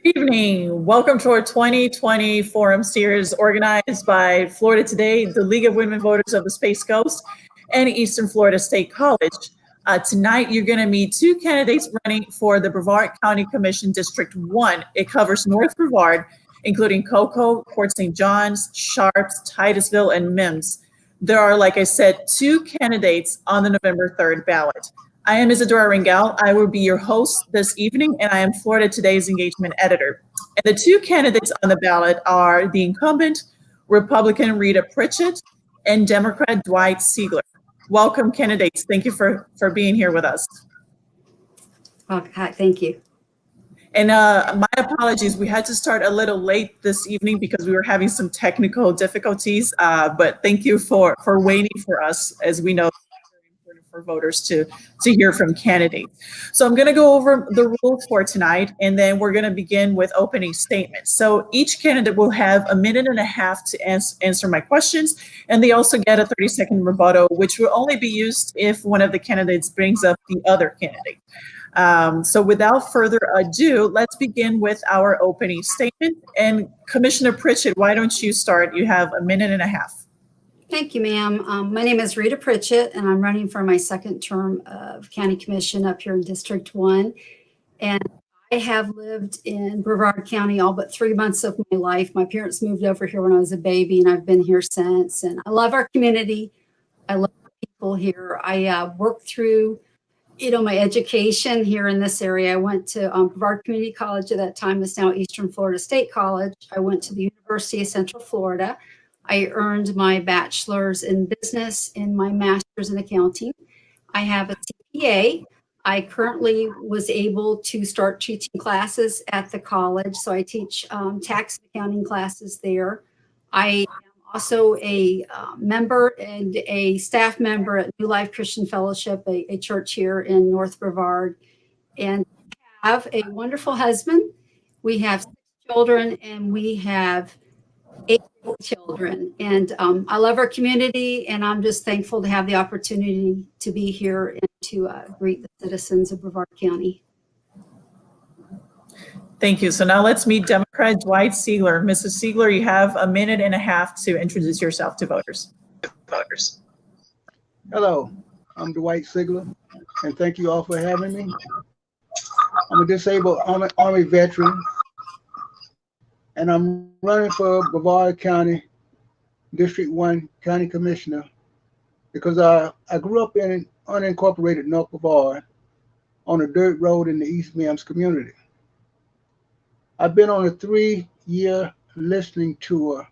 Good evening. Welcome to our 2020 Forum Series organized by Florida Today, the League of Women Voters of the Space Coast, and Eastern Florida State College. Tonight, you're going to meet two candidates running for the Brevard County Commission District 1. It covers North Brevard, including Cocoa, Port St. John's, Sharps, Titusville, and Mims. There are, like I said, two candidates on the November 3rd ballot. I am Isadora Ringel. I will be your host this evening, and I am Florida Today's engagement editor. And the two candidates on the ballot are the incumbent Republican Rita Pritchett and Democrat Dwight Seigler. Welcome, candidates. Thank you for being here with us. Hi, thank you. And my apologies, we had to start a little late this evening because we were having some technical difficulties, but thank you for waiting for us, as we know for voters to hear from candidates. So I'm going to go over the rules for tonight, and then we're going to begin with opening statements. So each candidate will have a minute and a half to answer my questions, and they also get a 30-second rebuttal, which will only be used if one of the candidates brings up the other candidate. So without further ado, let's begin with our opening statement. And Commissioner Pritchett, why don't you start? You have a minute and a half. Thank you, ma'am. My name is Rita Pritchett, and I'm running for my second term of County Commission up here in District 1. And I have lived in Brevard County all but 3 months of my life. My parents moved over here when I was a baby, and I've been here since. And I love our community. I love the people here. I worked through, my education here in this area. I went to Brevard Community College at that time. It's now Eastern Florida State College. I went to the University of Central Florida. I earned my bachelor's in business and my master's in accounting. I have a CPA. I currently was able to start teaching classes at the college. So I teach tax and accounting classes there. I am also a member and a staff member at New Life Christian Fellowship, a church here in North Brevard. And I have a wonderful husband. We have 6 children, and we have 8 children, and I love our community, and I'm just thankful to have the opportunity to be here and to greet the citizens of Brevard County. Thank you. So now let's meet Democrat Dwight Seigler. Mrs. Seigler, you have a minute and a half to introduce yourself to voters. Hello, I'm Dwight Seigler, and thank you all for having me. I'm a disabled Army veteran, and I'm running for Brevard County District 1 County Commissioner because I grew up in unincorporated North Brevard on a dirt road in the East Mims community. I've been on a 3-year listening tour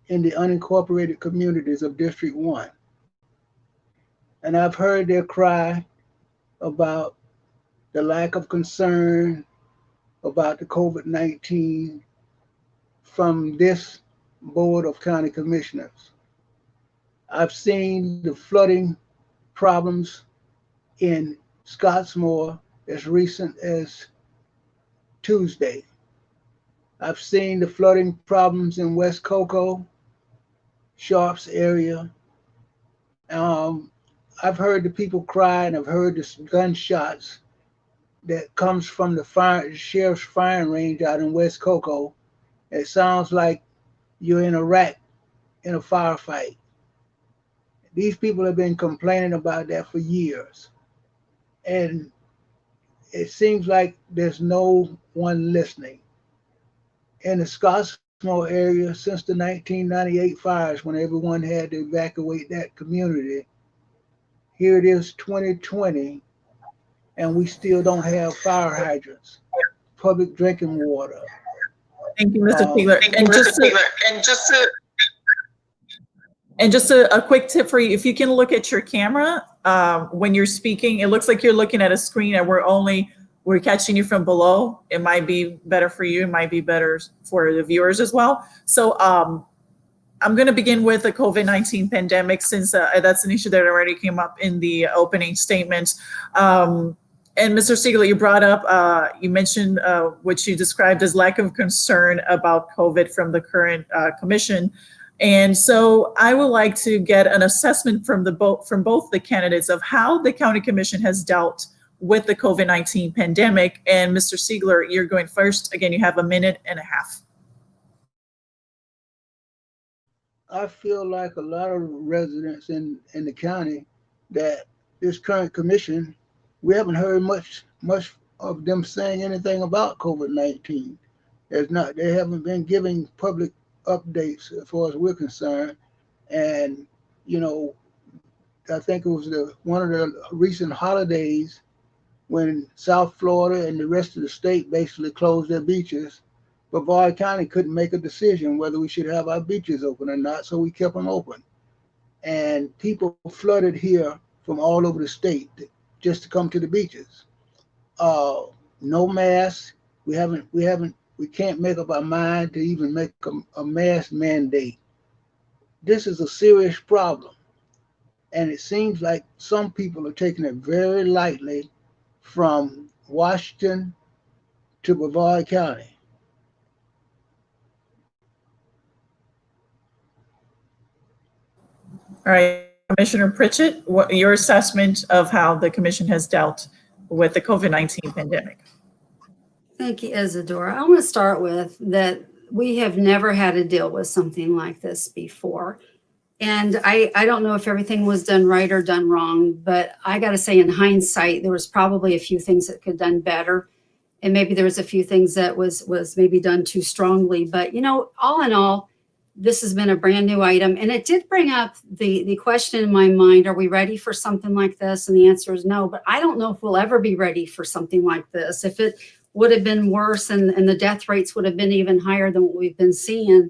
in the unincorporated communities of District 1. And I've heard their cry about the lack of concern about the COVID-19 from this board of county commissioners. I've seen the flooding problems in Scottsmore as recent as Tuesday. I've seen the flooding problems in West Cocoa, Sharps area. I've heard the people cry, and I've heard the gunshots that comes from the sheriff's firing range out in West Cocoa. It sounds like you're in Iraq in a firefight. These people have been complaining about that for years. And it seems like there's no one listening. In the Scottsmore area, since the 1998 fires, when everyone had to evacuate that community, here it is 2020, and we still don't have fire hydrants, public drinking water. Thank you, Mr. Seigler. And just a quick tip for you: if you can look at your camera when you're speaking, it looks like you're looking at a screen, and we're catching you from below. It might be better for you. It might be better for the viewers as well. So I'm going to begin with the COVID-19 pandemic, since that's an issue that already came up in the opening statement. And Mr. Seigler, you brought up, you mentioned what you described as lack of concern about COVID from the current commission. And so I would like to get an assessment from both the candidates of how the county commission has dealt with the COVID-19 pandemic. And Mr. Seigler, you're going first. Again, you have a minute and a half. I feel like a lot of residents in the county that this current commission, we haven't heard much of them saying anything about COVID-19. They haven't been giving public updates as far as we're concerned. And, you know, I think it was one of the recent holidays when South Florida and the rest of the state basically closed their beaches. Brevard County couldn't make a decision whether we should have our beaches open or not, so we kept them open. And people flooded here from all over the state just to come to the beaches. No masks. We can't make up our mind to even make a mask mandate. This is a serious problem. And it seems like some people are taking it very lightly from Washington to Brevard County. All right, Commissioner Pritchett, what your assessment of how the commission has dealt with the COVID-19 pandemic? Thank you, Isadora. I want to start with that we have never had to deal with something like this before. And I don't know if everything was done right or done wrong, but I got to say in hindsight, there was probably a few things that could have done better. And maybe there was a few things that was maybe done too strongly. But, you know, all in all, this has been a brand new item. And it did bring up the question in my mind, are we ready for something like this? And the answer is no. But I don't know if we'll ever be ready for something like this. If it would have been worse and the death rates would have been even higher than what we've been seeing,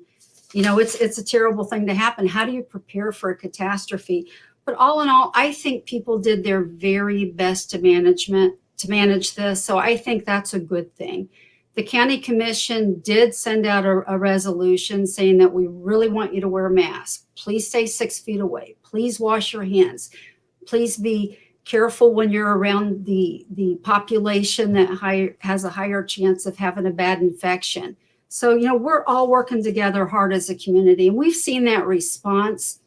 you know, it's a terrible thing to happen. How do you prepare for a catastrophe? But all in all, I think people did their very best to manage this. So I think that's a good thing. The county commission did send out a resolution saying that we really want you to wear a mask. Please stay 6 feet away. Please wash your hands. Please be careful when you're around the population that has a higher chance of having a bad infection. So, you know, we're all working together hard as a community, and we've seen that response.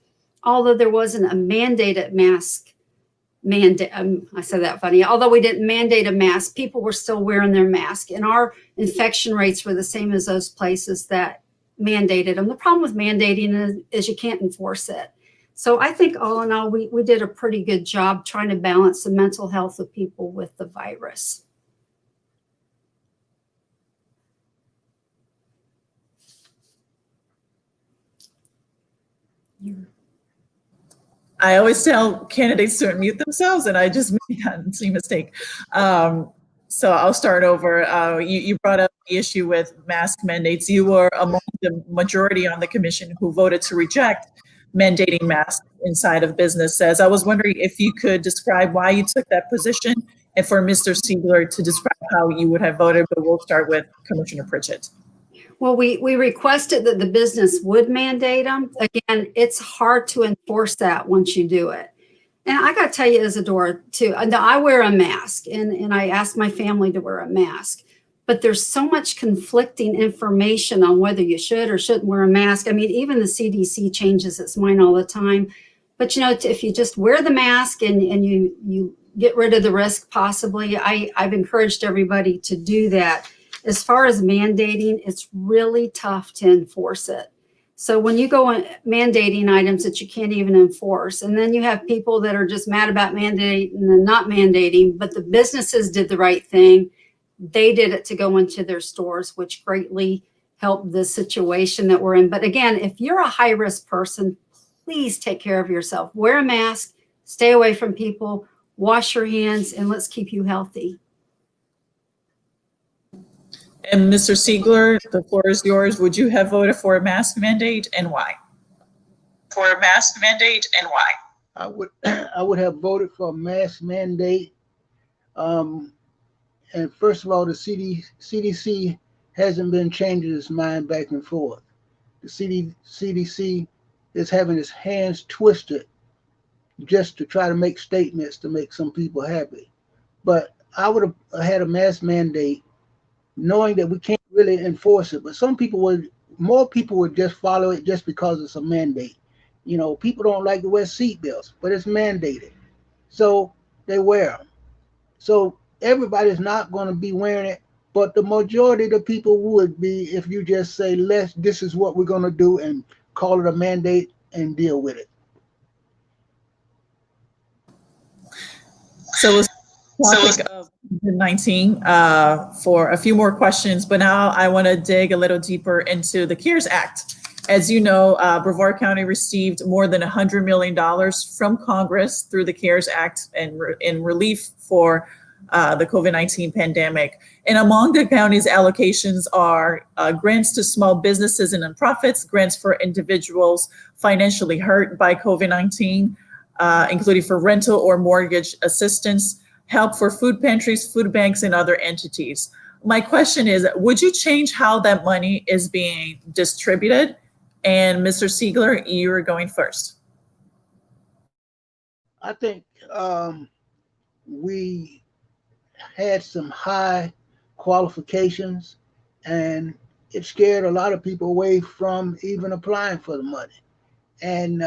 Although there wasn't a mandated mask mandate, I said that funny. Although we didn't mandate a mask, people were still wearing their mask, and our infection rates were the same as those places that mandated them. The problem with mandating is you can't enforce it. So I think all in all, we did a pretty good job trying to balance the mental health of people with the virus. I always tell candidates to unmute themselves, and I just made that silly mistake. So I'll start over. You brought up the issue with mask mandates. You were among the majority on the commission who voted to reject mandating masks inside of businesses. I was wondering if you could describe why you took that position, and for Mr. Seigler to describe how you would have voted, but we'll start with Commissioner Pritchett. Well, we requested that the business would mandate them. Again, it's hard to enforce that once you do it. And I got to tell you, Isadora, too, I wear a mask, and I ask my family to wear a mask. But there's so much conflicting information on whether you should or shouldn't wear a mask. I mean, even the CDC changes its mind all the time. But, you know, if you just wear the mask and you get rid of the risk, possibly, I've encouraged everybody to do that. As far as mandating, it's really tough to enforce it. So when you go on mandating items that you can't even enforce, and then you have people that are just mad about mandating and not mandating, but the businesses did the right thing. They did it to go into their stores, which greatly helped the situation that we're in. But again, if you're a high-risk person, please take care of yourself. Wear a mask, stay away from people, wash your hands, and let's keep you healthy. And Mr. Seigler, the floor is yours. Would you have voted for a mask mandate, and why? For a mask mandate, and why? I would have voted for a mask mandate. And first of all, the CDC hasn't been changing its mind back and forth. The CDC is having its hands twisted just to try to make statements to make some people happy. But I would have had a mask mandate knowing that we can't really enforce it. But more people would just follow it just because it's a mandate. You know, people don't like to wear seatbelts, but it's mandated. So they wear them. So everybody's not going to be wearing it, but the majority of the people would be if you just say, this is what we're going to do and call it a mandate and deal with it. So let's topic of COVID-19 for a few more questions, but now I want to dig a little deeper into the CARES Act. As you know, Brevard County received more than $100 million from Congress through the CARES Act and in relief for the COVID-19 pandemic. And among the county's allocations are grants to small businesses and nonprofits, grants for individuals financially hurt by COVID-19, including for rental or mortgage assistance, help for food pantries, food banks, and other entities. My question is, would you change how that money is being distributed? And Mr. Seigler, you're going first. I think we had some high qualifications, and it scared a lot of people away from even applying for the money. And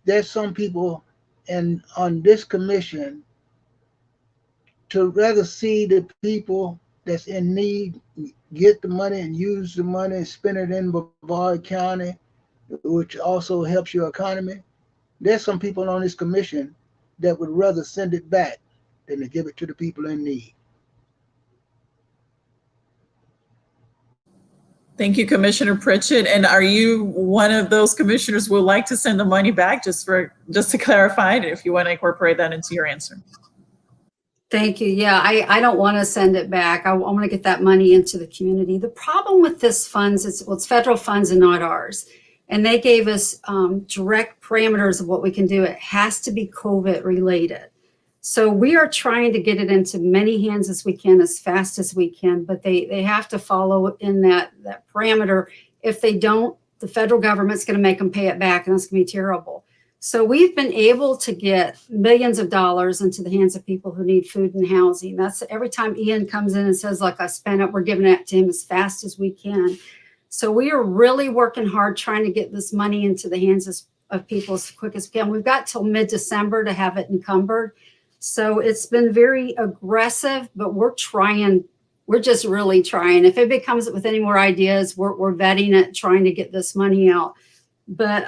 there's some people on this commission to rather see the people that's in need get the money and use the money and spend it in Brevard County, which also helps your economy. There's some people on this commission that would rather send it back than to give it to the people in need. Thank you, Commissioner Pritchett. And are you one of those commissioners who would like to send the money back, just to clarify it, if you want to incorporate that into your answer? Thank you. Yeah, I don't want to send it back. I want to get that money into the community. The problem with this funds is, well, it's federal funds and not ours. And they gave us direct parameters of what we can do. It has to be COVID related. So we are trying to get it into many hands as we can, as fast as we can, but they have to follow in that parameter. If they don't, the federal government's going to make them pay it back, and that's going to be terrible. So we've been able to get millions of dollars into the hands of people who need food and housing. That's every time Ian comes in and says, like, I spent it, we're giving it to him as fast as we can. So we are really working hard trying to get this money into the hands of people as quick as we can. We've got till mid-December to have it encumbered. So it's been very aggressive, but we're trying. We're just really trying. If it comes up with any more ideas, we're vetting it, trying to get this money out. But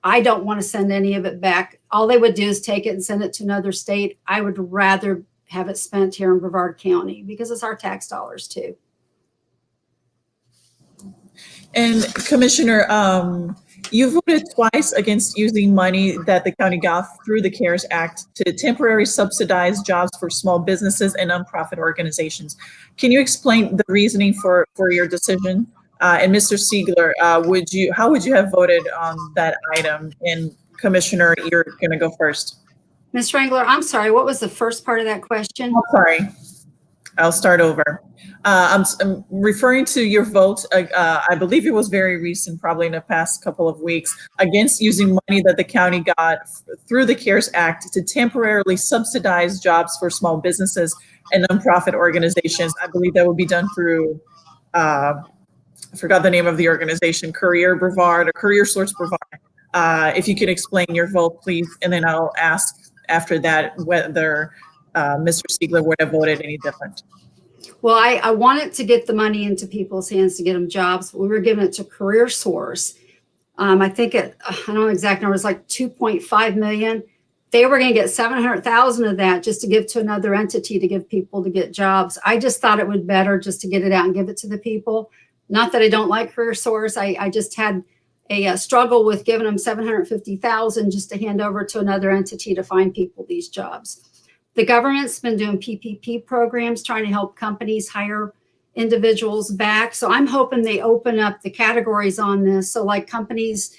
I don't want to send any of it back. All they would do is take it and send it to another state. I would rather have it spent here in Brevard County because it's our tax dollars too. And Commissioner, you voted twice against using money that the county got through the CARES Act to temporarily subsidize jobs for small businesses and nonprofit organizations. Can you explain the reasoning for your decision? And Mr. Seigler, how would you have voted on that item? And Commissioner, you're going to go first. Ms. Strangler, I'm sorry, what was the first part of that question? Oh, sorry, I'll start over. I'm referring to your vote, I believe it was very recent, probably in the past couple of weeks, against using money that the county got through the CARES Act to temporarily subsidize jobs for small businesses and nonprofit organizations. I believe that would be done through, I forgot the name of the organization, Career Brevard or Career Source Brevard. If you could explain your vote, please, and then I'll ask after that whether Mr. Seigler would have voted any different. Well, I wanted to get the money into people's hands to get them jobs. We were giving it to Career Source. I think I don't know the exact number, it's like 2.5 million. They were going to get 700,000 of that just to give to another entity to give people to get jobs. I just thought it would be better just to get it out and give it to the people. Not that I don't like Career Source. I just had a struggle with giving them 750,000 just to hand over to another entity to find people these jobs. The government's been doing PPP programs, trying to help companies hire individuals back. So I'm hoping they open up the categories on this. So like companies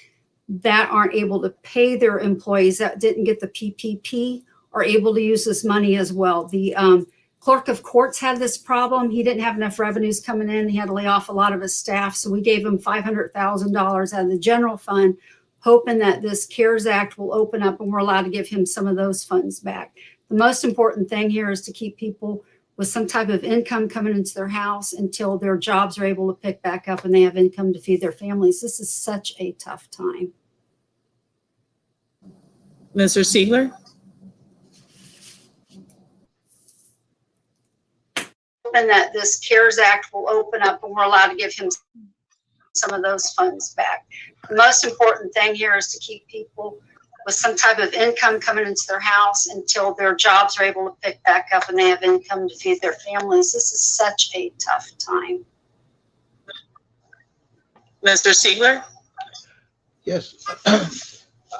that aren't able to pay their employees that didn't get the PPP are able to use this money as well. The clerk of courts had this problem. He didn't have enough revenues coming in. He had to lay off a lot of his staff. So we gave him $500,000 out of the general fund, hoping that this CARES Act will open up and we're allowed to give him some of those funds back. The most important thing here is to keep people with some type of income coming into their house until their jobs are able to pick back up and they have income to feed their families. This is such a tough time. Mr. Seigler? hoping that this CARES Act will open up and we're allowed to give him some of those funds back. The most important thing here is to keep people with some type of income coming into their house until their jobs are able to pick back up and they have income to feed their families. This is such a tough time. Mr. Seigler? Yes,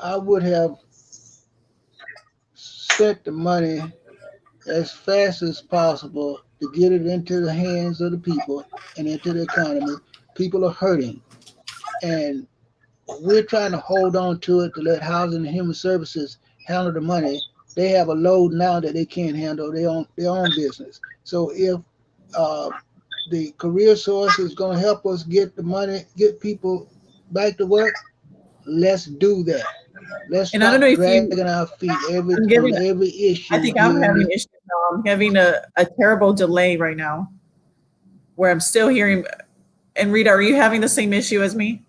I would have spent the money as fast as possible to get it into the hands of the people and into the economy. People are hurting, and we're trying to hold on to it to let Housing and Human Services handle the money. They have a load now that they can't handle their own business. So if the career source is going to help us get the money, get people back to work, let's do that. Let's And I don't stop know if dragging our feet every issue. I think I'm having issues now. I'm having a terrible delay right now where I'm still hearing. And Rita, are you having the same issue as me?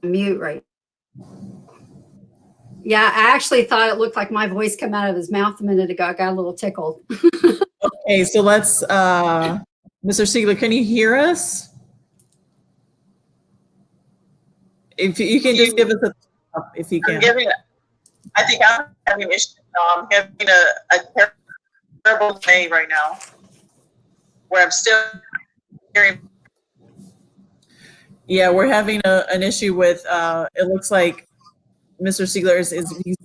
Mute right. Yeah, I actually thought it looked like my voice came out of his mouth a minute ago. I got a little tickled. Okay, so let's, Mr. Seigler, can you hear us? If you can just give us a, if you can. I think I'm having issues now. I'm having a terrible day right now where I'm still hearing. Yeah, we're having an issue with, it looks like Mr. Seigler is he's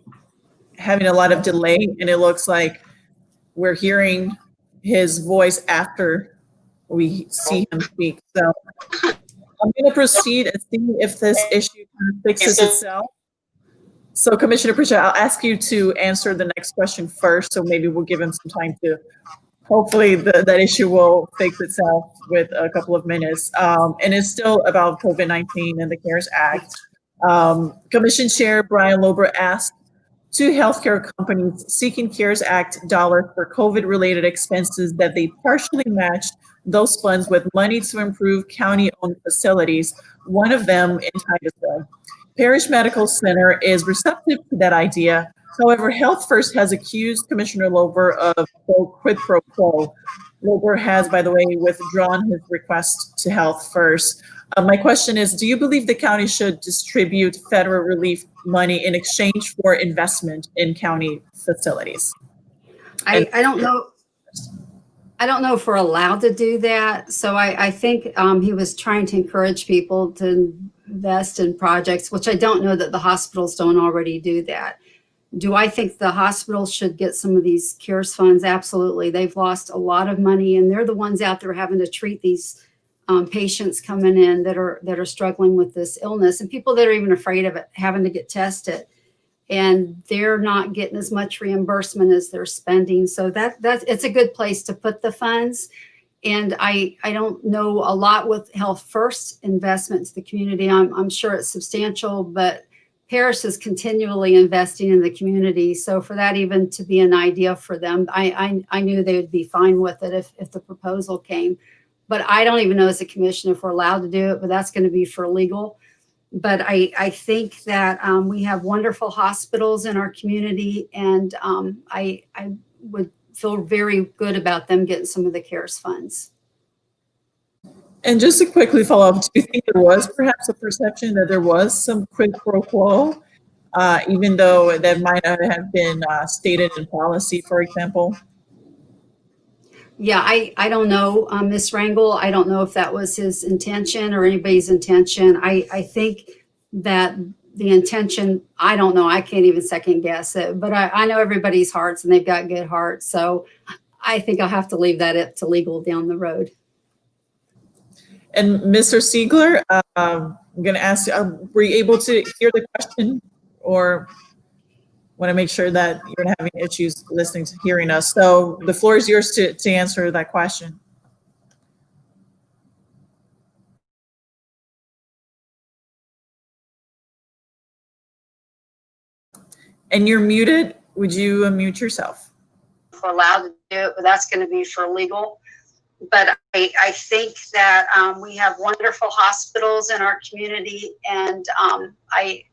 having a lot of delay, and it looks like we're hearing his voice after we see him speak. So I'm going to proceed and see if this issue kind of fixes itself. So Commissioner Pritchett, I'll ask you to answer the next question first. So maybe we'll give him some time to, hopefully that issue will fix itself with a couple of minutes. And it's still about COVID-19 and the CARES Act. Commission Chair Brian Lober asked two healthcare companies seeking CARES Act dollars for COVID-related expenses that they partially matched those funds with money to improve county-owned facilities, one of them in Titusville. Parish Medical Center is receptive to that idea. However, Health First has accused Commissioner Lober of quid pro quo. Lober has, by the way, withdrawn his request to Health First. My question is, do you believe the county should distribute federal relief money in exchange for investment in county facilities? I don't know. I don't know if we're allowed to do that. So I think he was trying to encourage people to invest in projects, which I don't know that the hospitals don't already do that. Do I think the hospitals should get some of these CARES funds? Absolutely. They've lost a lot of money, and they're the ones out there having to treat these patients coming in that are struggling with this illness, and people that are even afraid of it, having to get tested, and they're not getting as much reimbursement as they're spending. So it's a good place to put the funds. And I don't know a lot with Health First investment to the community. I'm sure it's substantial, but Parish is continually investing in the community. So for that even to be an idea for them, I knew they would be fine with it if the proposal came. But I don't even know as a commission if we're allowed to do it, but that's going to be for legal. But I think that we have wonderful hospitals in our community, and I would feel very good about them getting some of the CARES funds. And just to quickly follow up, do you think there was perhaps a perception that there was some quid pro quo, even though that might not have been stated in policy, for example? Yeah, I don't know, Ms. Rangel. I don't know if that was his intention or anybody's intention. I think that the intention, I don't know. I can't even second guess it, but I know everybody's hearts and they've got good hearts. So I think I'll have to leave that up to legal down the road. And Mr. Seigler, I'm going to ask you, were you able to hear the question, or want to make sure that you're not having issues listening to hearing us? So the floor is yours to answer that question. And you're muted. Would you unmute yourself? If we're allowed to do it, but that's going to be for legal. But I think that we have wonderful hospitals in our community, and I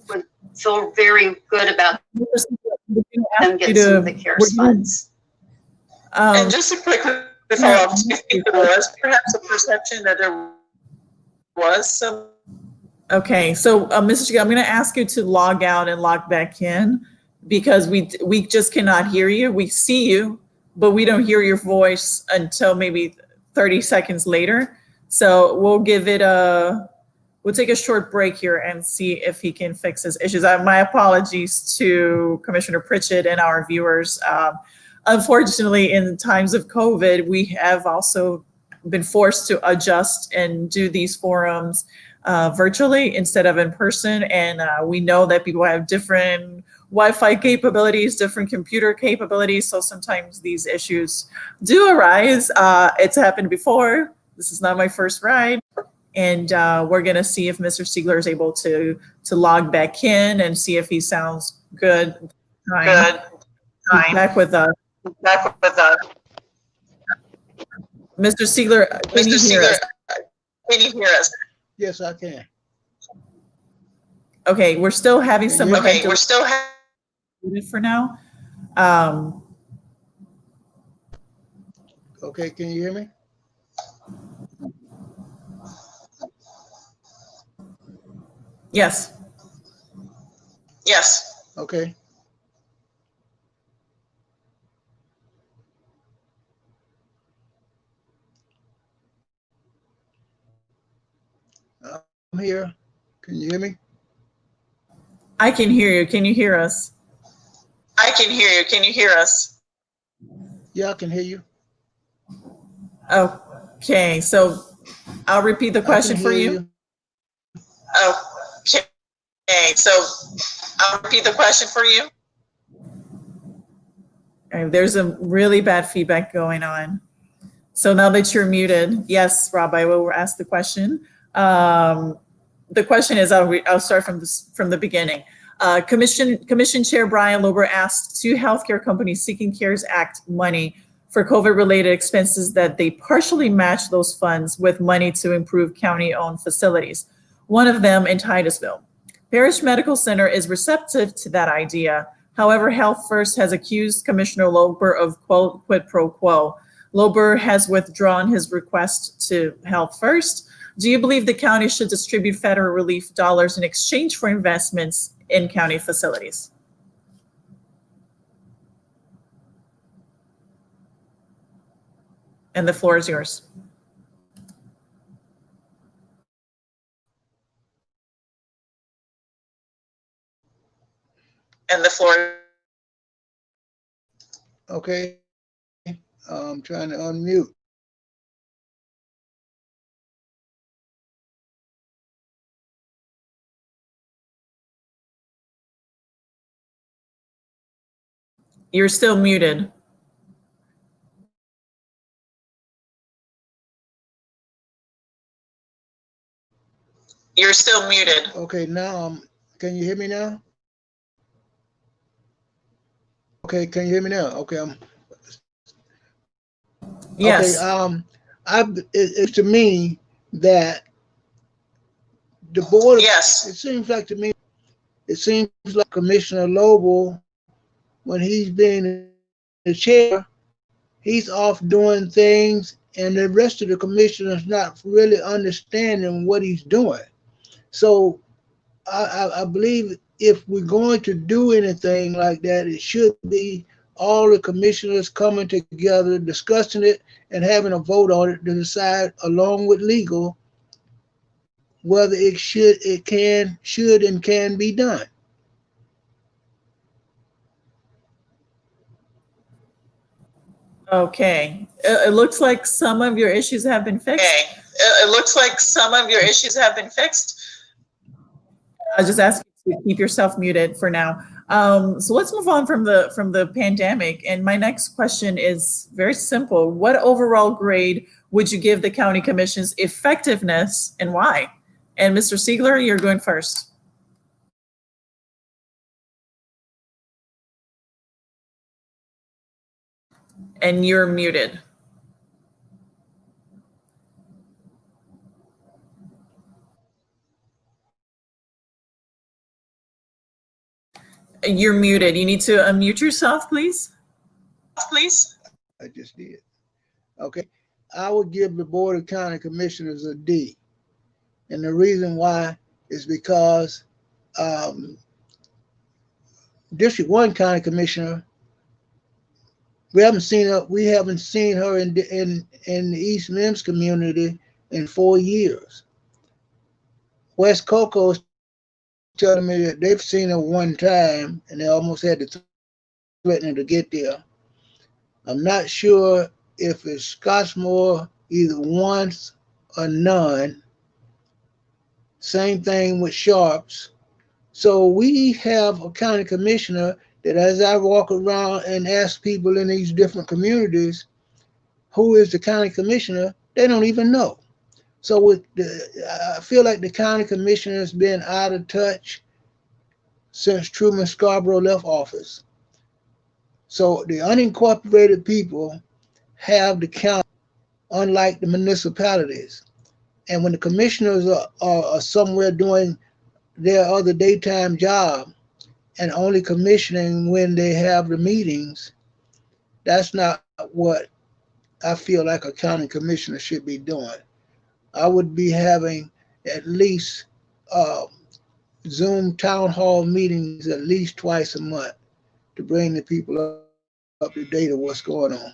would feel very good about them getting some of the CARES funds. Um, just a quick follow-up, do you think there was perhaps a perception that there was some? Okay, so Mr. Chico, I'm going to ask you to log out and log back in because we just cannot hear you. We see you, but we don't hear your voice until maybe 30 seconds later. So we'll take a short break here and see if he can fix his issues. My apologies to Commissioner Pritchett and our viewers. Unfortunately, in times of COVID, we have also been forced to adjust and do these forums virtually instead of in person. And we know that people have different Wi-Fi capabilities, different computer capabilities. So sometimes these issues do arise. It's happened before. This is not my first ride. And we're gonna see if Mr. Seigler is able to log back in and see if he sounds good. Good. He's back with us. Mr. Seigler, can you hear us? Can you hear us? Yes, I can. Okay, we're still having some Okay, we're still for now. Okay, can you hear me? Yes. Yes. Okay. I'm here. Can you hear me? I can hear you. Can you hear us? I can hear you. Can you hear us? Yeah, I can hear you. Okay, so I'll repeat the question for you. Okay, so I'll repeat the question for you. Okay, there's a really bad feedback going on. So now that you're muted, yes, Rob, I will ask the question. The question is, I'll start from the beginning. Commission Chair Brian Lober asked two healthcare companies seeking CARES Act money for COVID-related expenses that they partially match those funds with money to improve county-owned facilities. One of them in Titusville. Parish Medical Center is receptive to that idea. However, Health First has accused Commissioner Lober of quote, quid pro quo. Lober has withdrawn his request to Health First. Do you believe the county should distribute federal relief dollars in exchange for investments in county facilities? And the floor is yours. And the floor. Okay. I'm trying to unmute. You're still muted. You're still muted. Okay, now can you hear me now? Okay, can you hear me now? Okay, Yes. Okay, it's to me that the board. Yes. It seems like to me, it seems like Commissioner Lobo, when he's being the chair, he's off doing things, and the rest of the commissioners not really understanding what he's doing. So I believe if we're going to do anything like that, it should be all the commissioners coming together, discussing it, and having a vote on it to decide, along with legal, whether it should and can be done. Okay. It looks like some of your issues have been fixed. Okay. It looks like some of your issues have been fixed. I'll just ask you to keep yourself muted for now. So let's move on from the pandemic. And my next question is very simple. What overall grade would you give the county commission's effectiveness and why? And Mr. Seigler, you're going first. And you're muted. You're muted. You need to unmute yourself, please. Please. I just did. Okay. I would give the Board of County Commissioners a D. And the reason why is because District 1 County Commissioner, we haven't seen her in the East Mims community in 4 years. West Cocoa is telling me that they've seen her one time and they almost had to threaten her to get there. I'm not sure if it's Scottsmore either once or none. Same thing with Sharps. So we have a county commissioner that, as I walk around and ask people in these different communities, who is the county commissioner, they don't even know. So I feel like the county commissioner has been out of touch since Truman Scarborough left office. So the unincorporated people have the county, unlike the municipalities. And when the commissioners are somewhere doing their other daytime job and only commissioning when they have the meetings, that's not what I feel like a county commissioner should be doing. I would be having at least Zoom town hall meetings at least twice a month to bring the people up to date of what's going on.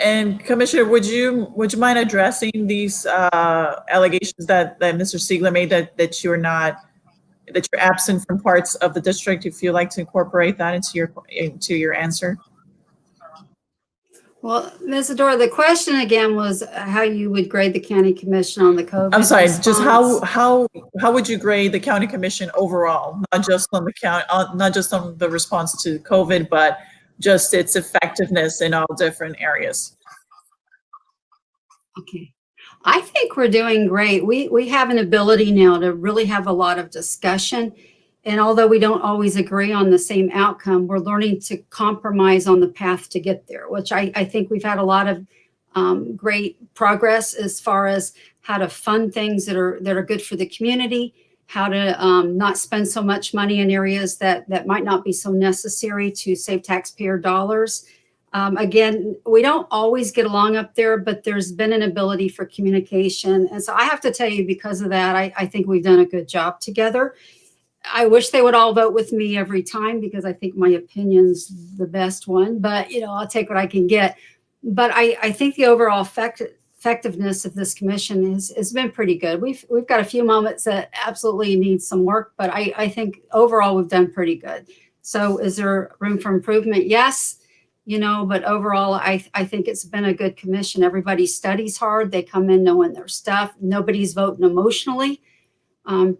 And Commissioner, would you mind addressing these allegations that Mr. Seigler made that you're absent from parts of the district? If you'd like to incorporate that into your answer. Well, Ms. Adora, the question again was how you would grade the county commission on the COVID I'm sorry, response. just how would you grade the county commission overall, not just on the county, not just on the response to COVID, but just its effectiveness in all different areas? Okay. I think we're doing great. We have an ability now to really have a lot of discussion. And although we don't always agree on the same outcome, we're learning to compromise on the path to get there, which I think we've had a lot of great progress as far as how to fund things that are good for the community, how to not spend so much money in areas that might not be so necessary to save taxpayer dollars. Again, we don't always get along up there, but there's been an ability for communication. And so I have to tell you, because of that, I think we've done a good job together. I wish they would all vote with me every time because I think my opinion's the best one, but I'll take what I can get. But I think the overall effectiveness of this commission has been pretty good. We've got a few moments that absolutely need some work, but I think overall we've done pretty good. So is there room for improvement? Yes, but overall I think it's been a good commission. Everybody studies hard. They come in knowing their stuff. Nobody's voting emotionally.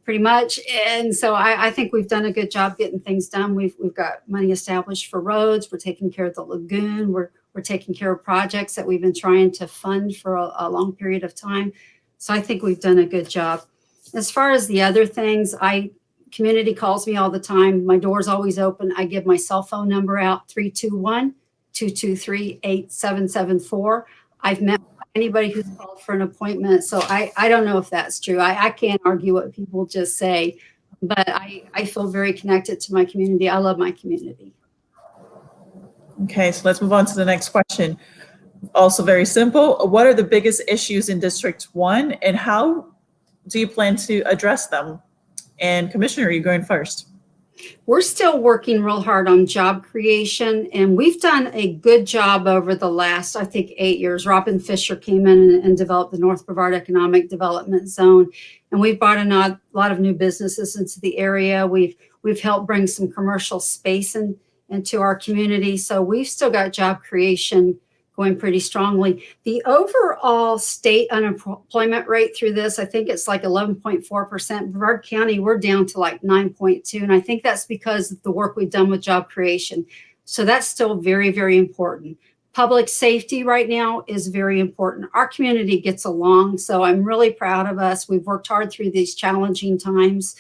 Pretty much. And so I think we've done a good job getting things done. We've got money established for roads. We're taking care of the lagoon. We're taking care of projects that we've been trying to fund for a long period of time. So I think we've done a good job. As far as the other things, community calls me all the time. My door's always open. I give my cell phone number out, 321-223-8774. I've met anybody who's called for an appointment. So I don't know if that's true. I can't argue what people just say, but I feel very connected to my community. I love my community. Okay, so let's move on to the next question. Also very simple. What are the biggest issues in District 1 and how do you plan to address them? And Commissioner, you're going first. We're still working real hard on job creation, and we've done a good job over the last, I think, 8 years. Robin Fisher came in and developed the North Brevard Economic Development Zone, and we've brought in a lot of new businesses into the area. We've helped bring some commercial space into our community, so we've still got job creation going pretty strongly. The overall state unemployment rate through this, I think it's like 11.4%. Brevard County, we're down to like 9.2. And I think that's because of the work we've done with job creation. So that's still very, very important. Public safety right now is very important. Our community gets along. So I'm really proud of us. We've worked hard through these challenging times.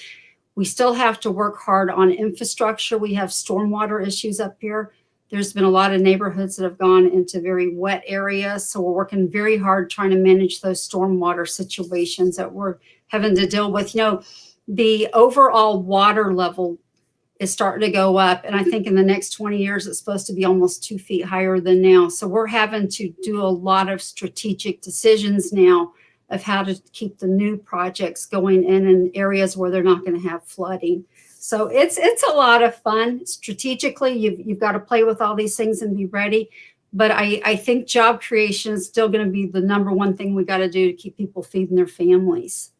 We still have to work hard on infrastructure. We have stormwater issues up here. There's been a lot of neighborhoods that have gone into very wet areas. So we're working very hard trying to manage those stormwater situations that we're having to deal with. The overall water level is starting to go up. And I think in the next 20 years, it's supposed to be almost 2 feet higher than now. So we're having to do a lot of strategic decisions now of how to keep the new projects going in areas where they're not going to have flooding. So it's a lot of fun. Strategically, you've got to play with all these things and be ready. But I think job creation is still going to be the number one thing we got to do to keep people feeding their families.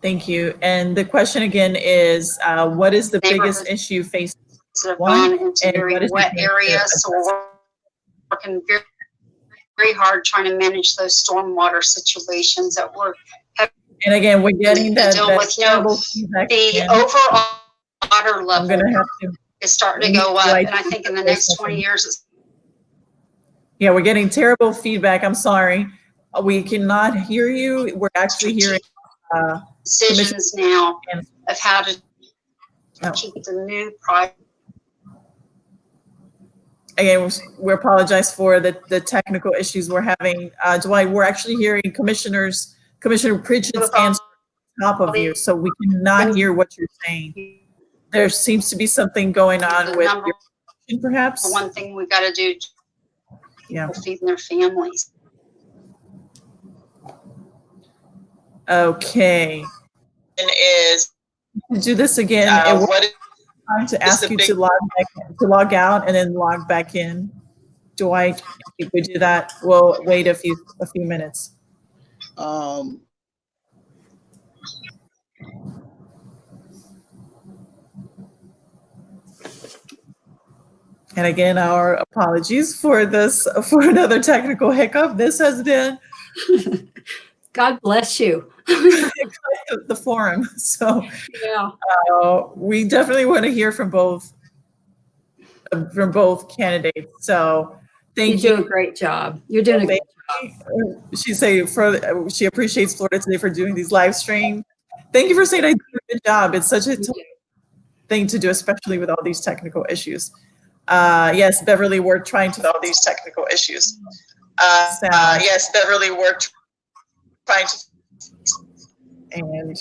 Thank you. And the question again is, what is the biggest issue facing one, into and very what is wet the areas? So we're working very, very hard trying to manage those stormwater situations that we're And again, we're getting that deal with. terrible feedback. The again. overall water I'm level gonna have to. is starting to go up, and I think in the next 20 years, it's Yeah, we're getting terrible feedback. I'm sorry. We cannot hear you. We're actually hearing decisions now and- of how to Oh. keep the new project. Again, we apologize for the technical issues we're having. Dwight, we're actually hearing Commissioner Pritchett's answer on top of you, so we cannot hear what you're saying. There seems to be something going on with your connection, perhaps. The one thing we got to do, Yeah. feeding their families. Okay. And is Do this again. And we're trying to ask you to log out and then log back in. Dwight, if we do that, we'll wait a few minutes. And again, our apologies for another technical hiccup. This has been God bless you. the forum. So Yeah. we definitely want to hear from both candidates. So thank you. You do a great job. You're doing a great job. She appreciates Florida Today for doing these live streams. Thank you for saying I do a good job. It's such a tough thing to do, especially with all these technical issues. Yes, Beverly, we're trying to all these technical issues. yes, Beverly, we're trying to. And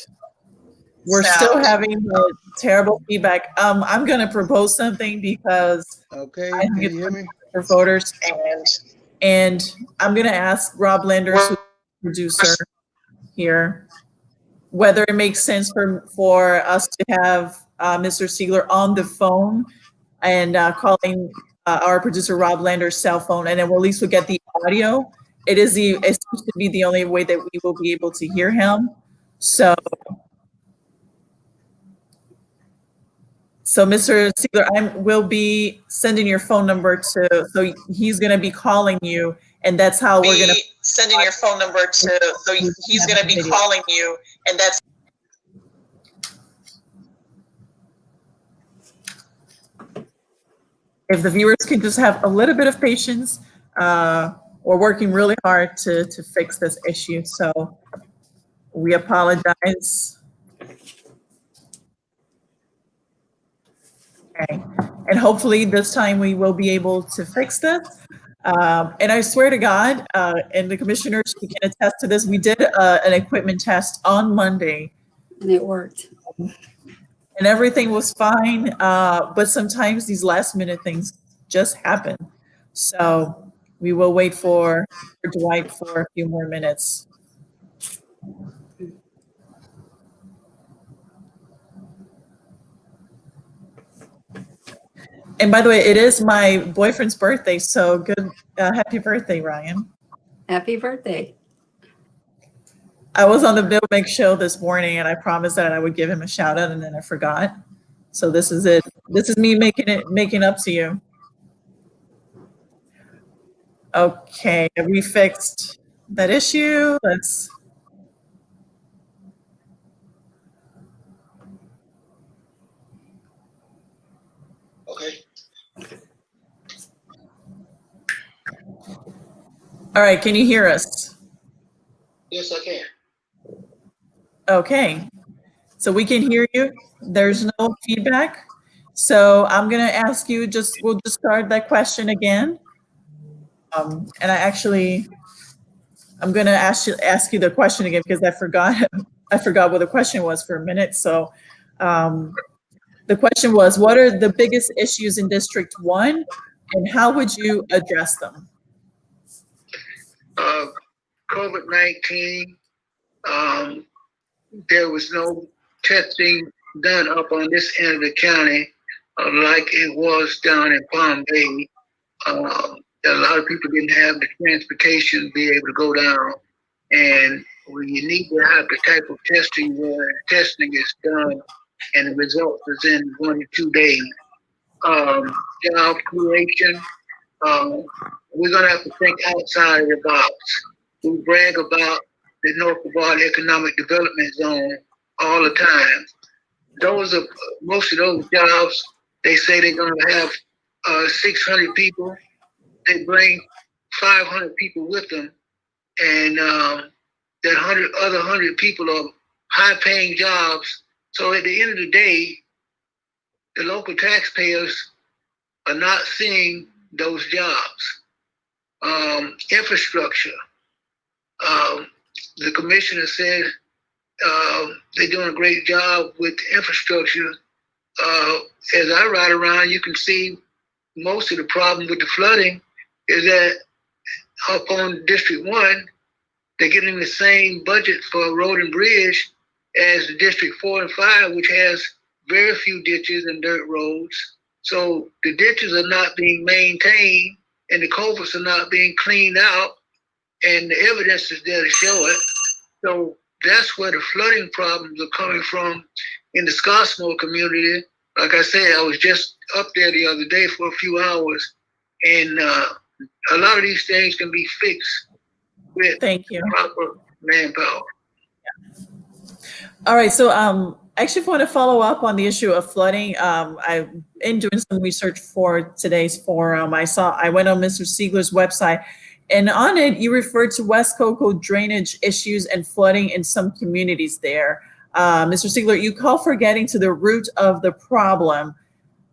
we're still having the terrible feedback. I'm going to propose something because Okay, I think can you it's hear me? for voters, and I'm going to ask Rob Landers, who's the producer here, whether it makes sense for us to have Mr. Seigler on the phone and calling our producer Rob Landers' cell phone, and then at least we'll get the audio. It seems to be the only way that we will be able to hear him. So Mr. Seigler, I will be sending your phone number so he's going to be calling you, and that's how we're going to sending your phone number to, so he's going to be calling you, and that's. If the viewers can just have a little bit of patience, we're working really hard to fix this issue. So we apologize. Okay. And hopefully this time we will be able to fix this. And I swear to God, and the commissioners can attest to this, we did an equipment test on Monday. And it worked. And everything was fine, but sometimes these last minute things just happen. So we will wait for Dwight for a few more minutes. And by the way, it is my boyfriend's birthday, so good, happy birthday, Ryan. Happy birthday. I was on the Bill Meg show this morning, and I promised that I would give him a shout out, and then I forgot. So this is it. This is me making up to you. Okay, have we fixed that issue? Let's. Okay. All right, can you hear us? Yes, I can. Okay, so we can hear you. There's no feedback. So I'm gonna ask you, we'll just start that question again. And I'm gonna ask you the question again because I forgot what the question was for a minute. So The question was, what are the biggest issues in District 1 and how would you address them? COVID-19, there was no testing done up on this end of the county like it was down in Palm Bay. A lot of people didn't have the transportation to be able to go down. And when you need to have the type of testing where testing is done and the results is in 1 to 2 days. Job creation, we're going to have to think outside of the box. We brag about the North Brevard Economic Development Zone all the time. Most of those jobs, they say they're going to have 600 people. They bring 500 people with them, and that 100 people are high-paying jobs. So at the end of the day, the local taxpayers are not seeing those jobs. Infrastructure. The commissioner said they're doing a great job with infrastructure. As I ride around, you can see most of the problem with the flooding is that up on District 1, they're getting the same budget for road and bridge as the District 4 and 5, which has very few ditches and dirt roads. So the ditches are not being maintained and the culverts are not being cleaned out, and the evidence is there to show it. So that's where the flooding problems are coming from in the Scottsmore community. Like I said, I was just up there the other day for a few hours, and a lot of these things can be fixed with proper manpower. All right, so I actually want to follow up on the issue of flooding. In doing some research for today's forum, I went on Mr. Seigler's website, and on it, you referred to West Cocoa drainage issues and flooding in some communities there. Mr. Seigler, you call for getting to the root of the problem.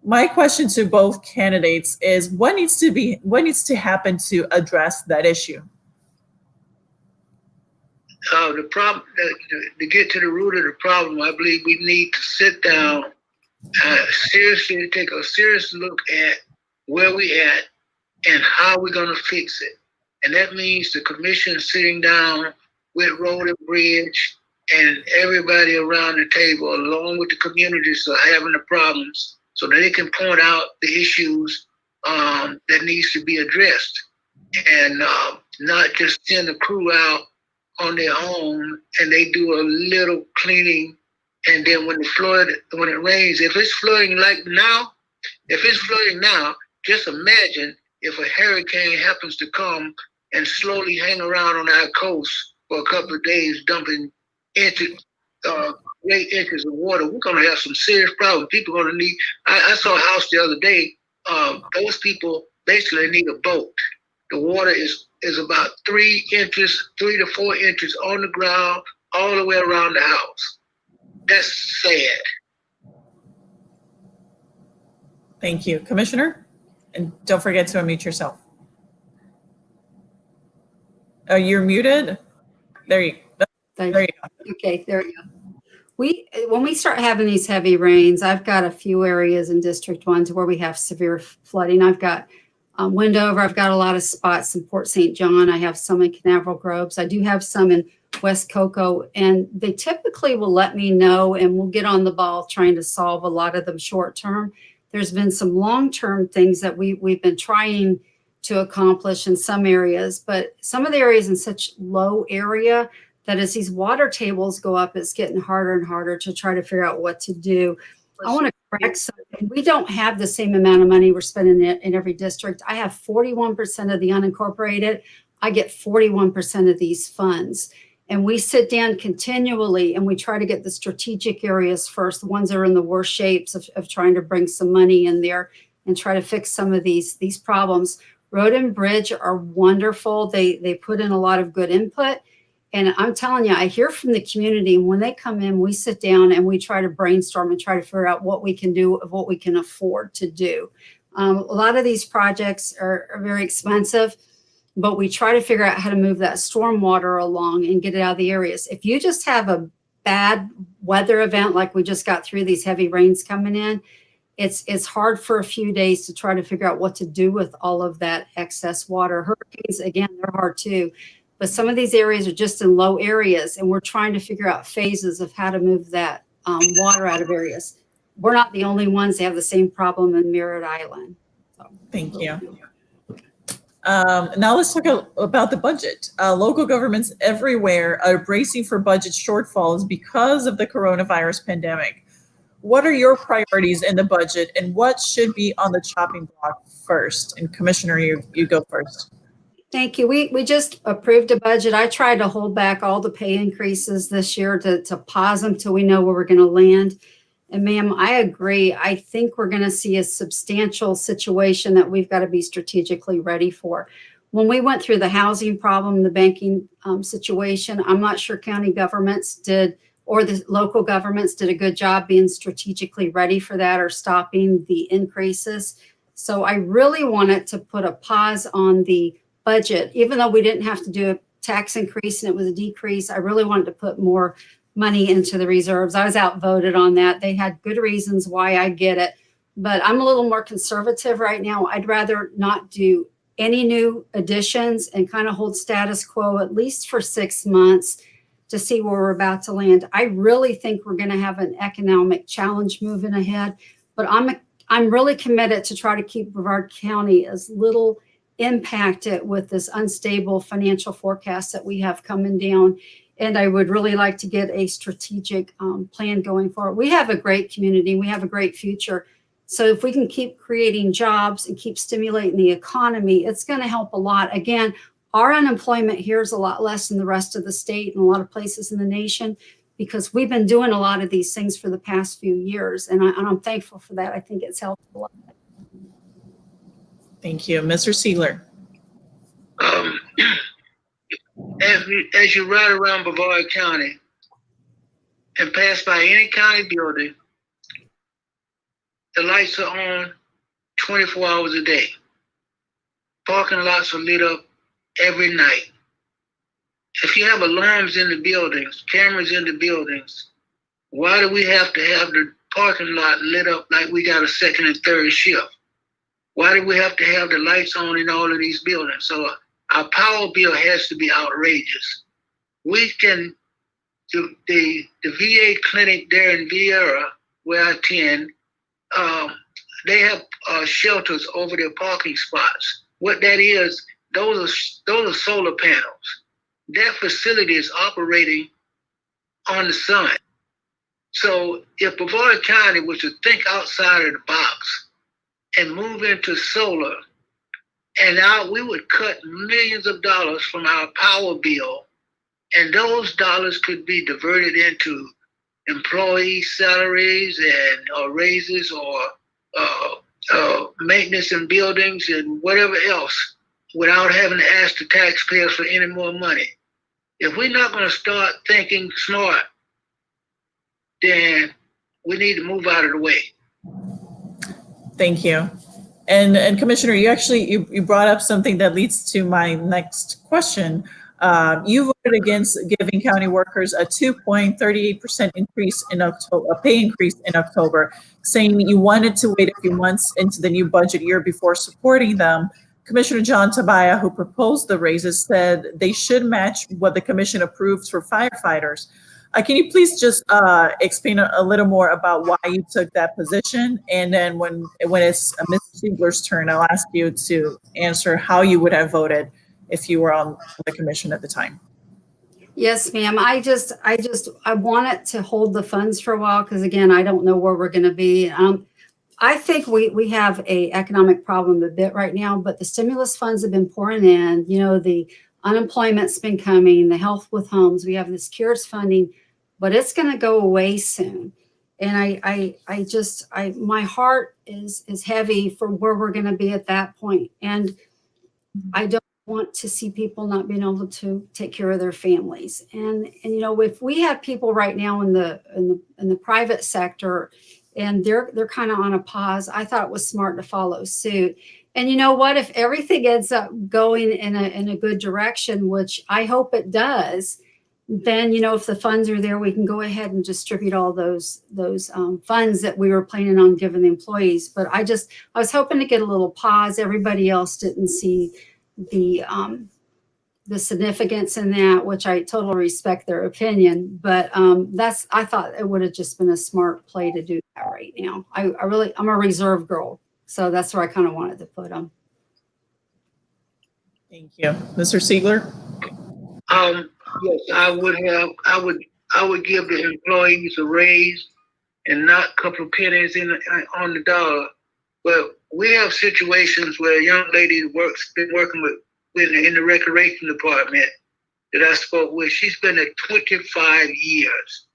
My question to both candidates is, what needs to happen to address that issue? The problem, to get to the root of the problem, I believe we need to sit down, seriously take a serious look at where we at and how we're going to fix it. And that means the commission sitting down with Road and Bridge and everybody around the table, along with the communities that are having the problems, so that they can point out the issues that needs to be addressed, and not just send a crew out on their own and they do a little cleaning, and then when it rains, if it's flooding now, just imagine if a hurricane happens to come and slowly hang around on our coast for a couple of days, dumping great inches of water. We're going to have some serious problems. People are going to need. I saw a house the other day. Those people basically need a boat. The water is about 3 to 4 inches on the ground, all the way around the house. That's sad. Thank you, Commissioner. And don't forget to unmute yourself. Oh, you're muted. There you go. Okay, there you go. When we start having these heavy rains, I've got a few areas in District 1 where we have severe flooding. I've got Wendover, I've got a lot of spots in Port St. John. I have some in Canaveral Groves. I do have some in West Cocoa, and they typically will let me know, and we'll get on the ball trying to solve a lot of them short term. There's been some long-term things that we've been trying to accomplish in some areas, but some of the areas in such low area that as these water tables go up, it's getting harder and harder to try to figure out what to do. I want to correct something. We don't have the same amount of money we're spending in every district. I have 41% of the unincorporated. I get 41% of these funds. And we sit down continually and we try to get the strategic areas first, the ones that are in the worst shapes of trying to bring some money in there and try to fix some of these problems. Road and Bridge are wonderful. They put in a lot of good input. And I'm telling you, I hear from the community, and when they come in, we sit down and we try to brainstorm and try to figure out what we can do, what we can afford to do. A lot of these projects are very expensive, but we try to figure out how to move that storm water along and get it out of the areas. If you just have bad weather event like we just got through, these heavy rains coming in, it's hard for a few days to try to figure out what to do with all of that excess water. Hurricanes, again, they're hard too. But some of these areas are just in low areas, and we're trying to figure out phases of how to move that water out of areas. We're not the only ones that have the same problem in Merritt Island. So, Thank you. Now let's talk about the budget. Local governments everywhere are bracing for budget shortfalls because of the coronavirus pandemic. What are your priorities in the budget, and what should be on the chopping block first? And Commissioner, you go first. Thank you. We just approved a budget. I tried to hold back all the pay increases this year to pause them till we know where we're going to land. And ma'am, I agree. I think we're going to see a substantial situation that we've got to be strategically ready for. When we went through the housing problem, the banking situation, I'm not sure county governments did, or the local governments did a good job being strategically ready for that or stopping the increases. So I really wanted to put a pause on the budget, even though we didn't have to do a tax increase and it was a decrease. I really wanted to put more money into the reserves. I was outvoted on that. They had good reasons why, I get it, but I'm a little more conservative right now. I'd rather not do any new additions and kind of hold status quo at least for 6 months to see where we're about to land. I really think we're going to have an economic challenge moving ahead, but I'm really committed to try to keep Brevard County as little impacted with this unstable financial forecast that we have coming down. And I would really like to get a strategic plan going forward. We have a great community. We have a great future. So if we can keep creating jobs and keep stimulating the economy, it's going to help a lot. Again, our unemployment here is a lot less than the rest of the state and a lot of places in the nation because we've been doing a lot of these things for the past few years. And I'm thankful for that. I think it's helped a lot. Thank you. Mr. Seigler. As you ride around Brevard County and pass by any county building, the lights are on 24 hours a day. Parking lots are lit up every night. If you have alarms in the buildings, cameras in the buildings, why do we have to have the parking lot lit up like we got a second and third shift? Why do we have to have the lights on in all of these buildings? So our power bill has to be outrageous. We can, the VA clinic there in Vieira, where I attend, they have shelters over their parking spots. What that is, those are solar panels. That facility is operating on the sun. So if Brevard County was to think outside of the box and move into solar, and now we would cut millions of dollars from our power bill, and those dollars could be diverted into employee salaries and raises or maintenance in buildings and whatever else, without having to ask the taxpayers for any more money. If we're not going to start thinking smart, then we need to move out of the way. Thank you. And Commissioner, you brought up something that leads to my next question. You voted against giving county workers a 2.38% increase in October, a pay increase in October, saying you wanted to wait a few months into the new budget year before supporting them. Commissioner John Tabaya, who proposed the raises, said they should match what the commission approved for firefighters. Can you please just explain a little more about why you took that position? And then when it's Mr. Seigler's turn, I'll ask you to answer how you would have voted if you were on the commission at the time. Yes, ma'am. I wanted to hold the funds for a while because, again, I don't know where we're going to be. I think we have a economic problem a bit right now, but the stimulus funds have been pouring in. You know, the unemployment's been coming, the health with homes. We have this CARES funding, but it's going to go away soon. And my heart is heavy for where we're going to be at that point. And I don't want to see people not being able to take care of their families. And you know, if we have people right now in the private sector and they're kind of on a pause, I thought it was smart to follow suit. And you know what, if everything ends up going in a good direction, which I hope it does, then, if the funds are there, we can go ahead and distribute all those funds that we were planning on giving the employees. But I was hoping to get a little pause. Everybody else didn't see the significance in that, which I totally respect their opinion. But I thought it would have just been a smart play to do that right now. I'm a reserve girl, so that's where I kind of wanted to put them. Thank you. Mr. Seigler? Yes, I would give the employees a raise and not a couple of pennies on the dollar. But we have situations where a young lady been working in the recreation department that I spoke with. She's been there 25 years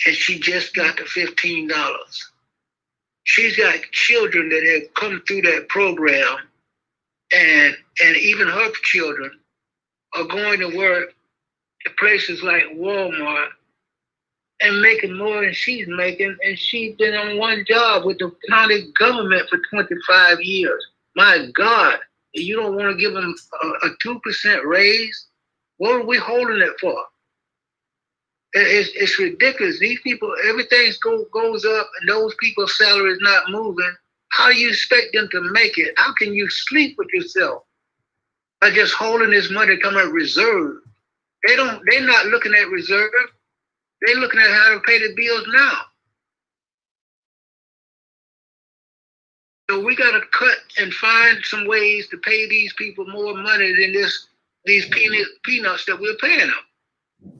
and she just got the $15. She's got children that have come through that program, and even her children are going to work at places like Walmart and making more than she's making, and she's been on one job with the county government for 25 years. My God, you don't want to give them a 2% raise? What are we holding it for? It's ridiculous. These people, everything goes up, and those people's salary is not moving. How do you expect them to make it? How can you sleep with yourself by just holding this money to come out reserve? They're not looking at reserve. They're looking at how to pay the bills now. So we got to cut and find some ways to pay these people more money than these peanuts that we're paying them.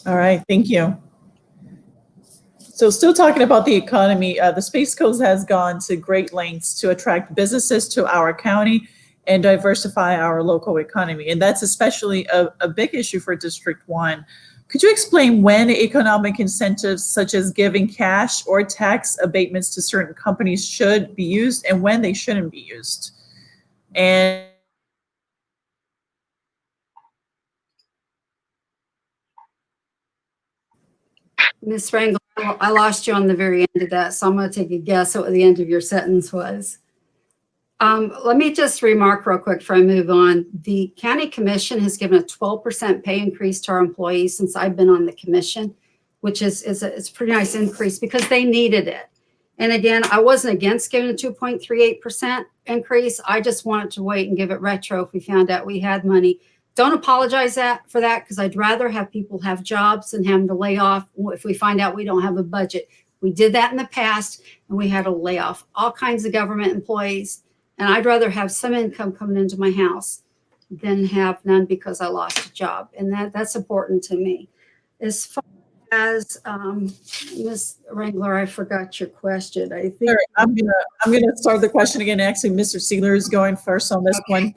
All right, thank you. So still talking about the economy, the Space Coast has gone to great lengths to attract businesses to our county and diversify our local economy. And that's especially a big issue for District 1. Could you explain when economic incentives such as giving cash or tax abatements to certain companies should be used and when they shouldn't be used? And Ms. Wrangler, I lost you on the very end of that, so I'm going to take a guess at what the end of your sentence was. Let me just remark real quick before I move on. The county commission has given a 12% pay increase to our employees since I've been on the commission, which is a pretty nice increase because they needed it. And again, I wasn't against giving a 2.38% increase. I just wanted to wait and give it retro if we found out we had money. Don't apologize for that because I'd rather have people have jobs than have them to lay off if we find out we don't have a budget. We did that in the past and we had to lay off all kinds of government employees. And I'd rather have some income coming into my house than have none because I lost a job. And that's important to me. As far as Ms. Wrangler, I forgot your question. I think sure, I'm gonna start the question again. Actually, Mr. Seigler is going first on this one.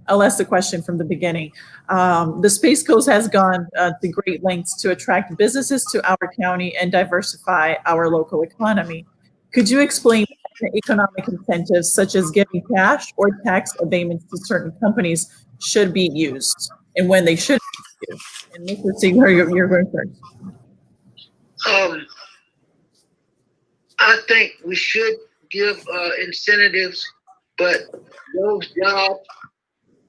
I'll ask the question from the beginning. The Space Coast has gone to great lengths to attract businesses to our county and diversify our local economy. Could you explain the economic incentives such as giving cash or tax abatements to certain companies should be used and when they should be used? And Mr. Seigler, you're going first. I think we should give incentives, but those jobs,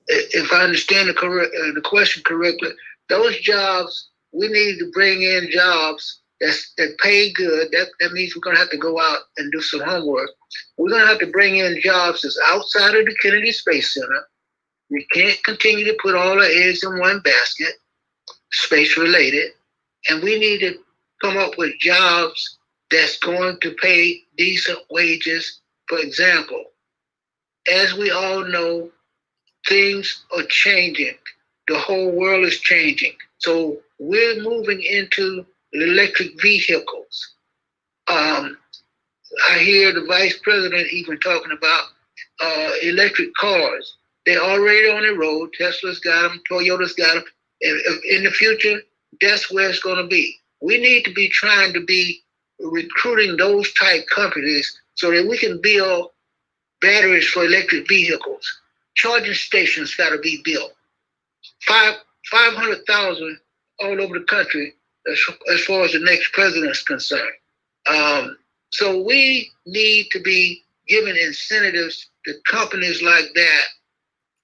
if I understand the question correctly, those jobs, we need to bring in jobs that pay good. That means we're going to have to go out and do some homework. We're going to have to bring in jobs that's outside of the Kennedy Space Center. We can't continue to put all our eggs in one basket, space related, and we need to come up with jobs that's going to pay decent wages. For example, as we all know, things are changing. The whole world is changing. So we're moving into electric vehicles. I hear the vice president even talking about electric cars. They're already on the road. Tesla's got them, Toyota's got them. In the future, that's where it's going to be. We need to be trying to be recruiting those type companies so that we can build batteries for electric vehicles. Charging stations got to be built. 500,000 all over the country as far as the next president's concerned. So we need to be giving incentives to companies like that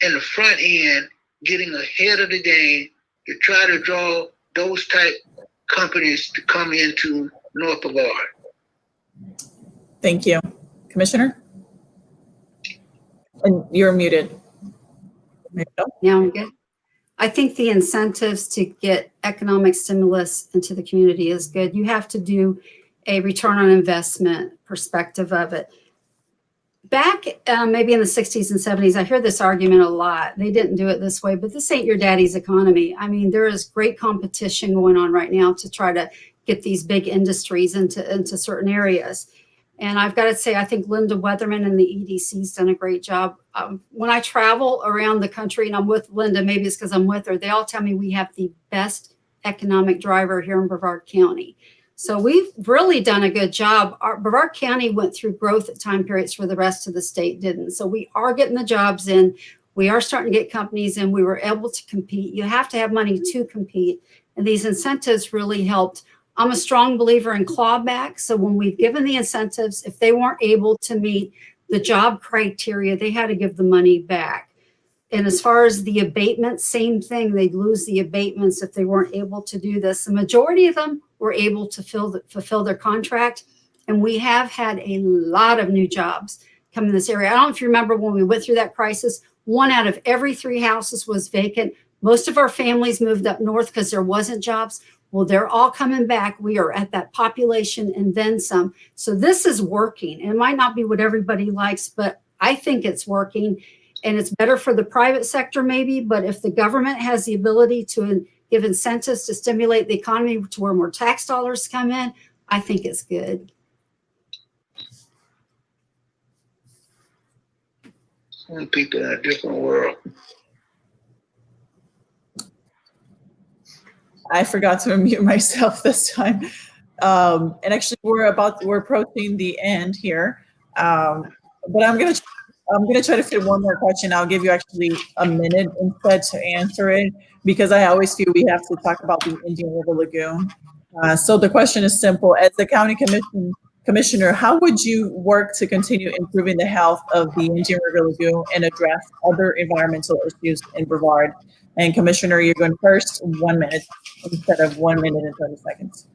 in the front end, getting ahead of the game to try to draw those type companies to come into North Brevard. Thank you. Commissioner? And you're muted. There you go. Now I'm good. I think the incentives to get economic stimulus into the community is good. You have to do a return on investment perspective of it. Back maybe in the 60s and 70s, I hear this argument a lot. They didn't do it this way, but this ain't your daddy's economy. I mean, there is great competition going on right now to try to get these big industries into certain areas. And I've got to say, I think Linda Weatherman and the EDC's done a great job. When I travel around the country and I'm with Linda, maybe it's because I'm with her, they all tell me we have the best economic driver here in Brevard County. So we've really done a good job. Brevard County went through growth at time periods where the rest of the state didn't. So we are getting the jobs in. We are starting to get companies in. We were able to compete. You have to have money to compete. And these incentives really helped. I'm a strong believer in clawback. So when we've given the incentives, if they weren't able to meet the job criteria, they had to give the money back. And as far as the abatements, same thing. They'd lose the abatements if they weren't able to do this. The majority of them were able to fulfill their contract. And we have had a lot of new jobs come in this area. I don't know if you remember when we went through that crisis, 1 out of every 3 houses was vacant. Most of our families moved up north because there wasn't jobs. Well, they're all coming back. We are at that population and then some. So this is working. It might not be what everybody likes, but I think it's working. And it's better for the private sector maybe, but if the government has the ability to give incentives to stimulate the economy to where more tax dollars come in, I think it's good. Some people in a different world. I forgot to unmute myself this time. And actually we're approaching the end here. But I'm gonna try to fit one more question. I'll give you actually a minute instead to answer it because I always feel we have to talk about the Indian River Lagoon. So the question is simple. As the county commissioner, how would you work to continue improving the health of the Indian River Lagoon and address other environmental issues in Brevard? And Commissioner, you're going first, 1 minute instead of 1 minute and 30 seconds.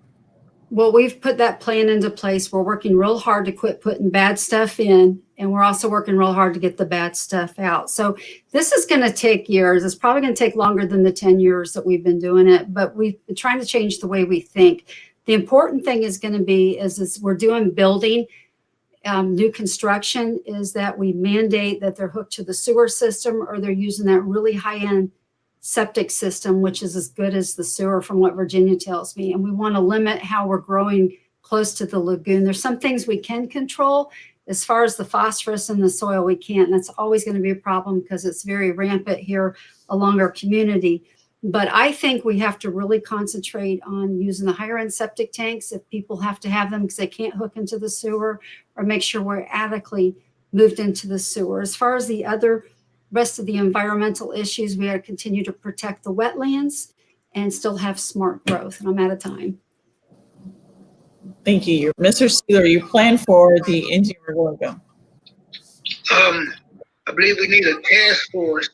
Well, we've put that plan into place. We're working real hard to quit putting bad stuff in, and we're also working real hard to get the bad stuff out. So this is going to take years. It's probably going to take longer than the 10 years that we've been doing it, but we've been trying to change the way we think. The important thing is going to be is we're doing building, new construction, is that we mandate that they're hooked to the sewer system or they're using that really high-end septic system, which is as good as the sewer from what Virginia tells me. And we want to limit how we're growing close to the lagoon. There's some things we can control. As far as the phosphorus in the soil, we can't. And that's always going to be a problem because it's very rampant here along our community. But I think we have to really concentrate on using the higher end septic tanks if people have to have them because they can't hook into the sewer, or make sure we're adequately moved into the sewer. As far as the other rest of the environmental issues, we got to continue to protect the wetlands and still have smart growth. And I'm out of time. Thank you. Mr. Seigler, you plan for the Indian River Lagoon? I believe we need a task force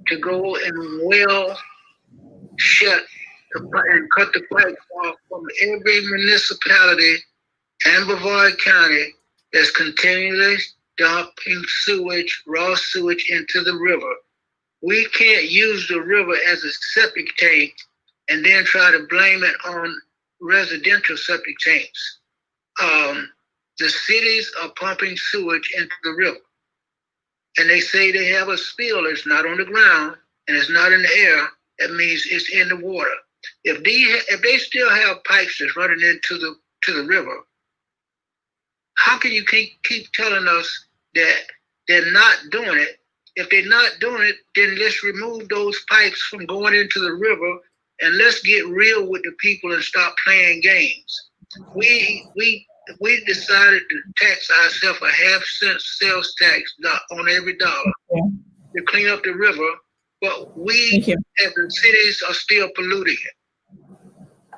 to go and shut and cut the pipes off from every municipality and Brevard County that's continually dumping sewage, raw sewage into the river. We can't use the river as a septic tank and then try to blame it on residential septic tanks. The cities are pumping sewage into the river. And they say they have a spill. It's not on the ground and it's not in the air. That means it's in the water. If they still have pipes that's running into the river, how can you keep telling us that they're not doing it? If they're not doing it, then let's remove those pipes from going into the river and let's get real with the people and stop playing games. We decided to tax ourselves a half-cent sales tax on every dollar to clean up the river, but we as the cities are still polluting it.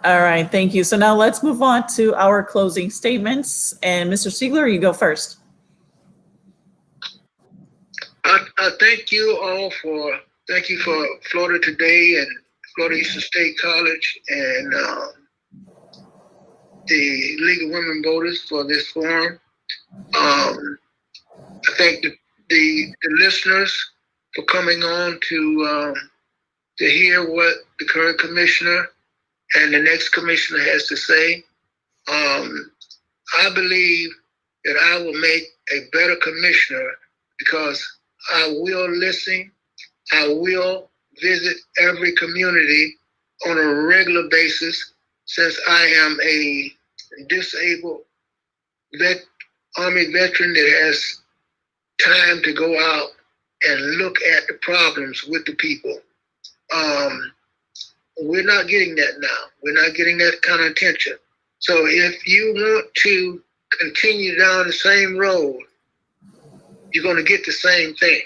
All right, thank you. So now let's move on to our closing statements. And Mr. Seigler, you go first. I thank you all thank you for Florida Today and Florida Eastern State College and the League of Women Voters for this forum. I thank the listeners for coming on to hear what the current commissioner and the next commissioner has to say. I believe that I will make a better commissioner because I will listen. I will visit every community on a regular basis since I am a disabled Army veteran that has time to go out and look at the problems with the people. We're not getting that now. We're not getting that kind of attention. So if you want to continue down the same road, you're going to get the same thing.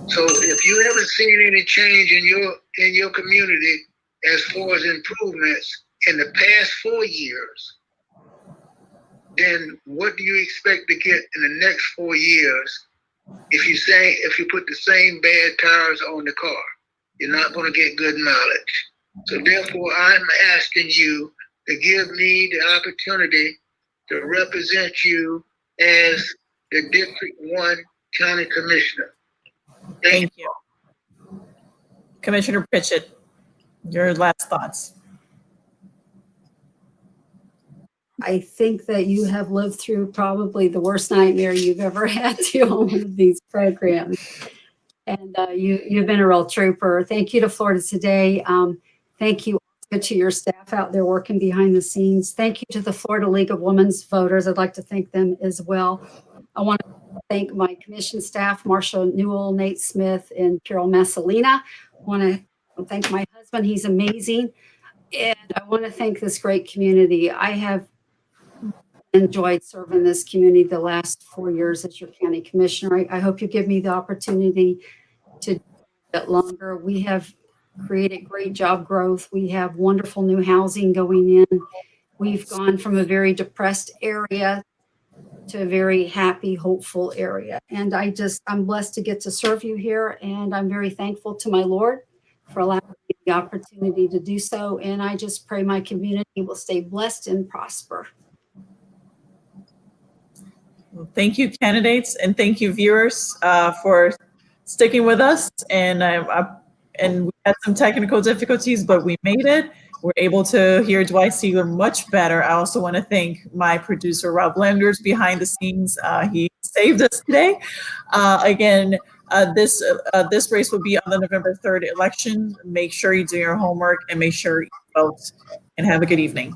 So if you haven't seen any change in your community as far as improvements in the past 4 years, then what do you expect to get in the next 4 years if you put the same bad tires on the car? You're not going to get good mileage. So therefore, I'm asking you to give me the opportunity to represent you as the District 1 County Commissioner. Thank you. Commissioner Pritchett, your last thoughts. I think that you have lived through probably the worst nightmare you've ever had to on one of these programs. And you've been a real trooper. Thank you to Florida Today. Thank you to your staff out there working behind the scenes. Thank you to the Florida League of Women's Voters. I'd like to thank them as well. I want to thank my commission staff, Marsha Newell, Nate Smith, and Carol Massalina. I want to thank my husband. He's amazing. And I want to thank this great community. I have enjoyed serving this community the last 4 years as your county commissioner. I hope you give me the opportunity to do it longer. We have created great job growth. We have wonderful new housing going in. We've gone from a very depressed area to a very happy, hopeful area. And I'm blessed to get to serve you here. And I'm very thankful to my Lord for allowing me the opportunity to do so. And I just pray my community will stay blessed and prosper. Well, thank you, candidates, and thank you, viewers, for sticking with us. And we had some technical difficulties, but we made it. We're able to hear Dwight Seigler much better. I also want to thank my producer, Rob Landers, behind the scenes. He saved us today. Again, this race will be on the November 3rd election. Make sure you do your homework and make sure you vote, and have a good evening.